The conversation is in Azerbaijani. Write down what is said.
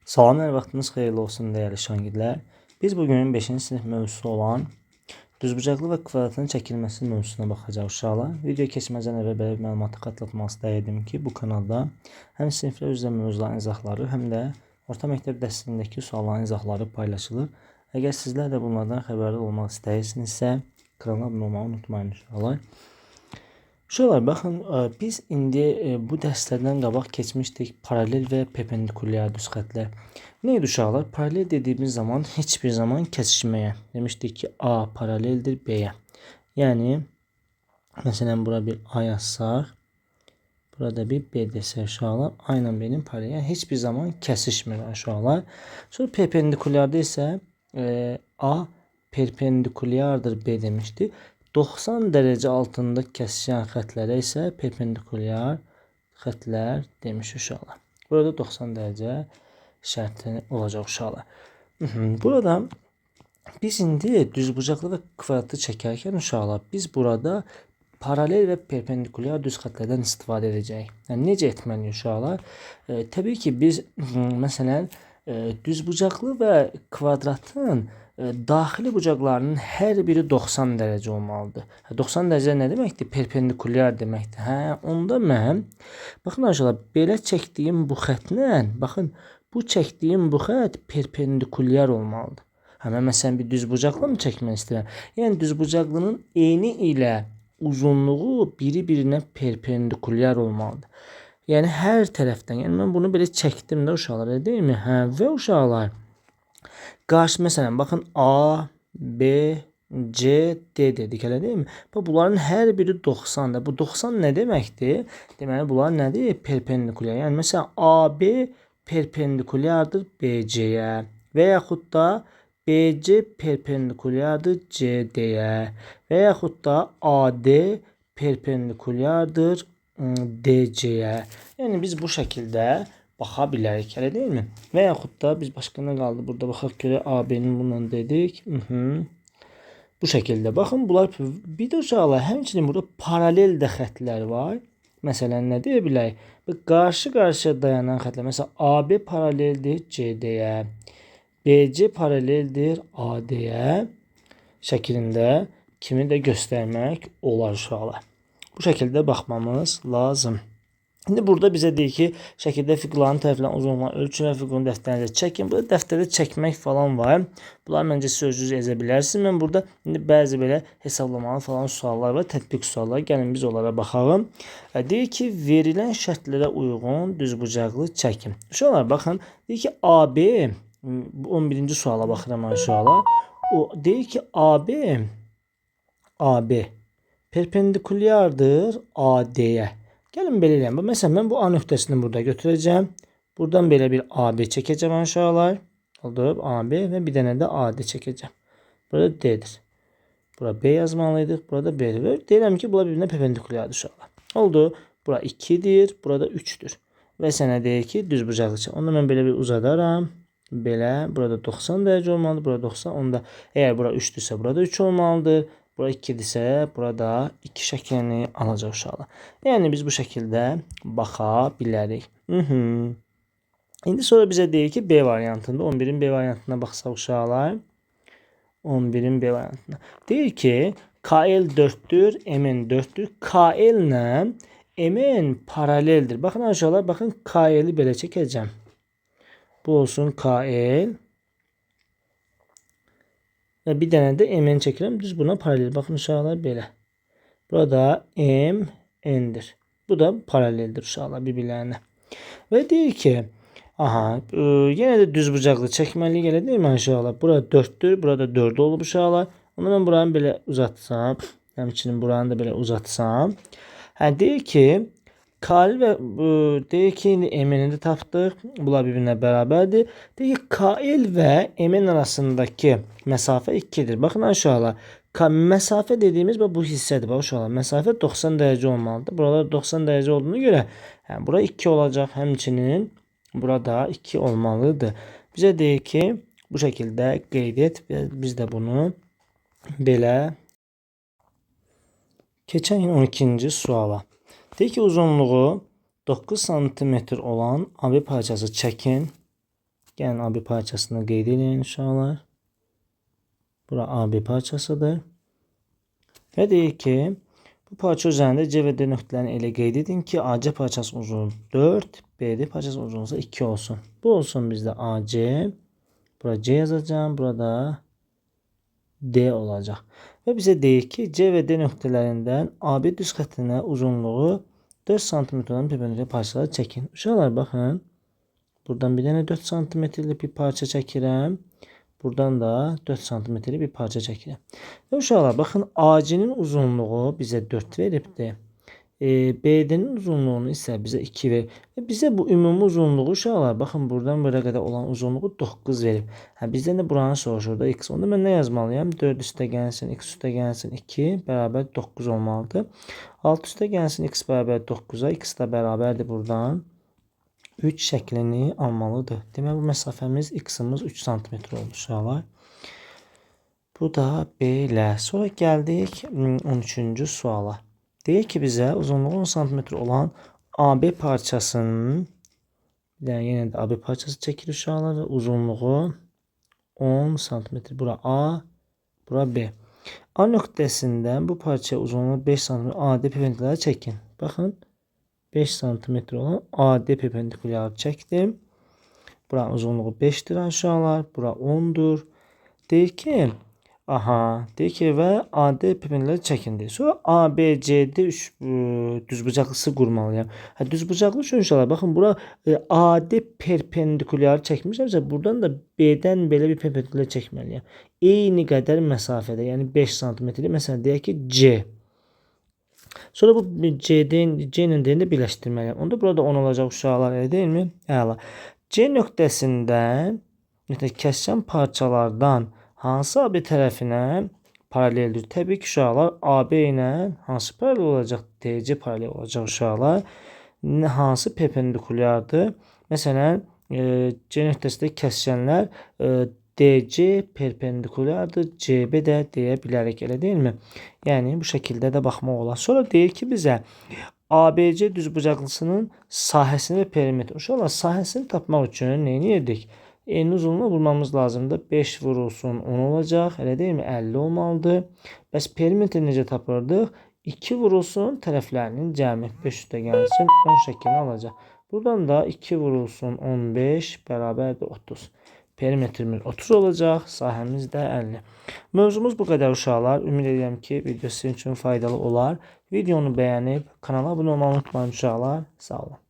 Salam, hər vaxtınız xeyirli olsun dəyərli şagirdlər. Biz bugün 5-ci sinif mövzusu olan düzbucaqlı və kvadratın çəkilməsi mövzusuna baxacağıq uşaqlar. Video keçməzdən əvvəl belə bir məlumatı xatırlatmaq istəyirdim ki, bu kanalda həm siniflər üzrə mövzuların izahları, həm də orta məktəb dərsindəki sualların izahları paylaşılır. Əgər sizlər də bunlardan xəbərdar olmaq istəyirsinizsə, kanala abunə olmağı unutmayın uşaqlar. Uşaqlar, baxın, biz indi bu dərslərdən qabaq keçmişdik paralel və perpendikulyar düz xətlər. Neydi uşaqlar? Paralel dediyimiz zaman heç bir zaman kəsişməyə. Demişdik ki, A paraleldir B-yə. Yəni, məsələn, bura bir A yazsaq, burada bir B desək uşaqlar, A ilə B-nin paralel. Yəni, heç bir zaman kəsişmir uşaqlar. Sonra perpendikulyarda isə A perpendikulyardır B demişdi. 90 dərəcə altında kəsişən xətlərə isə perpendikulyar xətlər demiş uşaqlar. Burada 90 dərəcə şərti olacaq uşaqlar. Burada biz indi düzbucaqlı və kvadratı çəkərkən uşaqlar, biz burada paralel və perpendikulyar düz xətlərdən istifadə edəcəyik. Yəni, necə etməliyik uşaqlar? Təbii ki, biz məsələn düzbucaqlı və kvadratın daxili bucaqlarının hər biri 90 dərəcə olmalıdır. 90 dərəcə nə deməkdir? Perpendikulyar deməkdir. Onda mən, baxın arkadaşlar, belə çəkdiyim bu xətlə, baxın, bu çəkdiyim bu xət perpendikulyar olmalıdır. Mən məsələn bir düzbucaqlı mı çəkmək istəyirəm? Yəni düzbucaqlının eni ilə uzunluğu biri-birinə perpendikulyar olmalıdır. Yəni hər tərəfdən, yəni mən bunu belə çəkdim də uşaqlar, deyilmi? Və uşaqlar, qarşı məsələn, baxın, A, B, C, D dedik, elə deyilmi? Bunların hər biri 90-dır. Bu 90 nə deməkdir? Deməli, bunlar nədir? Perpendikulyar. Yəni, məsələn, AB perpendikulyardır BC-yə və yaxud da BC perpendikulyardır CD-yə və yaxud da AD perpendikulyardır DC-yə. Yəni, biz bu şəkildə baxa bilərik, elə deyilmi? Və yaxud da biz başqa nə qaldı? Burada baxaq görə AB-nin bununla dedik. Bu şəkildə. Baxın, bunlar bir də uşaqlar, həmçinin burada paralel də xətlər var. Məsələn, nə deyə bilərik? Qarşı-qarşıya dayanan xətlər. Məsələn, AB paraleldir CD-yə. BC paraleldir AD-yə. Şəklində kimi də göstərmək olar uşaqlar. Bu şəkildə baxmamız lazım. İndi burada bizə deyir ki, şəkildə fiqurların tərəflərin uzunluğuna ölçün və fiqurun dəftərinizə çəkin. Burada dəftərdə çəkmək falan var. Bunlar məncə sözsüz yazə bilərsiniz. Mən burada indi bəzi belə hesablamalı falan suallar var, tətbiq suallar. Gəlin biz onlara baxalım. Deyir ki, verilən şərtlərə uyğun düzbucaqlı çəkin. Uşaqlar, baxın, deyir ki, AB, 11-ci suala baxıram uşaqlar. Deyir ki, AB perpendikulyardır AD-yə. Gəlin belə eləyəm. Məsələn, mən bu A nöqtəsini burada götürəcəm. Buradan belə bir AB çəkəcəm uşaqlar. Oldu, AB və bir dənə də AD çəkəcəm. Burada D-dir. Burada B yazmalıydıq. Burada B-dir. Deyirəm ki, bunlar bir-birinə perpendikulyardır uşaqlar. Oldu. Bura 2-dir. Burada 3-dür. Və sənə deyir ki, düzbucaqlı çək. Onda mən belə bir uzadaram. Belə. Burada 90 dərəcə olmalıdır. Burada 90. Onda əgər bura 3-dürsə, burada 3 olmalıdır. Bura 2-dirsə, burada 2 şəklini alacaq uşaqlar. Yəni, biz bu şəkildə baxa bilərik. İndi sonra bizə deyir ki, B variantında, 11-in B variantına baxsaq uşaqlar. 11-in B variantına. Deyir ki, KL 4-dür, MN 4-dür. KL ilə MN paraleldir. Baxın uşaqlar, baxın, KL-i belə çəkəcəm. Bu olsun KL. Və bir dənə də MN çəkirəm. Düz buna paralel. Baxın uşaqlar belə. Burada M, N'dir. Bu da paraleldir uşaqlar bir-birlərinə. Və deyir ki, yenə də düzbucaqlı çəkməliyik, elə deyilmi uşaqlar? Burada 4-dür. Burada 4 olub uşaqlar. Onu mən buranı belə uzatsam, həmçinin buranı da belə uzatsam. Deyir ki, KL və deyir ki, MN-i də tapdıq. Bunlar bir-birinə bərabərdir. Deyir ki, KL və MN arasındakı məsafə 2-dir. Baxın uşaqlar, məsafə dediyimiz bu hissədir. Bax uşaqlar, məsafə 90 dərəcə olmalıdır. Buralar 90 dərəcə olduğuna görə bura 2 olacaq. Həmçinin burada 2 olmalıdır. Bizə deyir ki, bu şəkildə qeyd et. Biz də bunu belə keçən 12-ci suala. Deyir ki, uzunluğu 9 cm olan AB parçası çəkin. Gəlin AB parçasını qeyd edin uşaqlar. Bura AB parçasıdır. Və deyir ki, bu parça üzərində C və D nöqtələrini elə qeyd edin ki, AC parçasının uzunluğu 4, BD parçasının uzunluğu 2 olsun. Bu olsun bizdə AC. Bura C yazacağım. Burada D olacaq. Və bizə deyir ki, C və D nöqtələrindən AB düz xəttinə uzunluğu 4 sm olan perpendikulär parçaları çəkin. Uşaqlar baxın. Buradan bir dənə 4 sm-lik bir parça çəkirəm. Buradan da 4 sm-lik bir parça çəkirəm. Və uşaqlar baxın, AC-nin uzunluğu bizə 4 veribdir. BD-nin uzunluğunu isə bizə 2 verir. Və bizə bu ümumi uzunluğu uşaqlar baxın, buradan buraya qədər olan uzunluğu 9 verib. Bizdən də buranı soruşur da x. Onda mən nə yazmalıyam? 4 üstə gəlsin, x üstə gəlsin 2 bərabər 9 olmalıdır. 6 üstə gəlsin, x bərabər 9-a, x də bərabərdir buradan 3 şəklini almalıdır. Demək bu məsafəmiz x-imiz 3 cm oldu uşaqlar. Bu da belə. Sonra gəldik 13-cü suala. Deyir ki, bizə uzunluğu 10 cm olan AB parçasının, yenə də AB parçası çəkilir uşaqlar və uzunluğu 10 cm. Bura A, bura B. A nöqtəsindən bu parçaya uzunluğu 5 cm AD perpendikulyarı çəkin. Baxın, 5 cm olan AD perpendikulyarı çəkdim. Buranın uzunluğu 5'dir uşaqlar. Bura 10'dur. Deyir ki, deyir ki və AD perpendikulyarı çəkindir. Sonra ABCD düzbucaqlısı qurmalıyam. Düzbucaqlı üçün uşaqlar, baxın, bura AD perpendikulyarı çəkmişəmsə, buradan da B'dən belə bir perpendikulyar çəkməliyəm. Eyni qədər məsafədə, yəni 5 cm-lik, məsələn, deyək ki, C. Sonra bu C ilə D-ni birləşdirməliyəm. Onda burada 10 olacaq uşaqlar, elə deyilmi? Əla. C nöqtəsindən kəskin parçalardan hansı AB tərəfinə paraleldir? Təbii ki, uşaqlar, AB ilə hansı paralel olacaq? DC paralel olacaq uşaqlar. Hansı perpendikulyardır? Məsələn, C nöqtəsində kəskinlər DC perpendikulyardır, CB də deyə bilərik, elə deyilmi? Yəni, bu şəkildə də baxmaq olar. Sonra deyir ki, bizə ABC düzbucaqlısının sahəsini və perimetri. Uşaqlar, sahəsini tapmaq üçün nə edirdik? Eni uzunluğunu bulmamız lazımdır. 5 vurulsun 10 olacaq, elə deyilmi? 50 olmalıdır. Bəs perimetri necə tapırdıq? 2 vurulsun tərəflərinin cəmi 5 üstə gəlsin 10 şəklini alacaq. Buradan da 2 vurulsun 15 bərabərdir 30. Perimetrimiz 30 olacaq, sahəmiz də 50. Mövzumuz bu qədər uşaqlar. Ümid edirəm ki, video sizin üçün faydalı olar. Videonu bəyənib kanala abunə olmayı unutmayın uşaqlar. Sağ olun.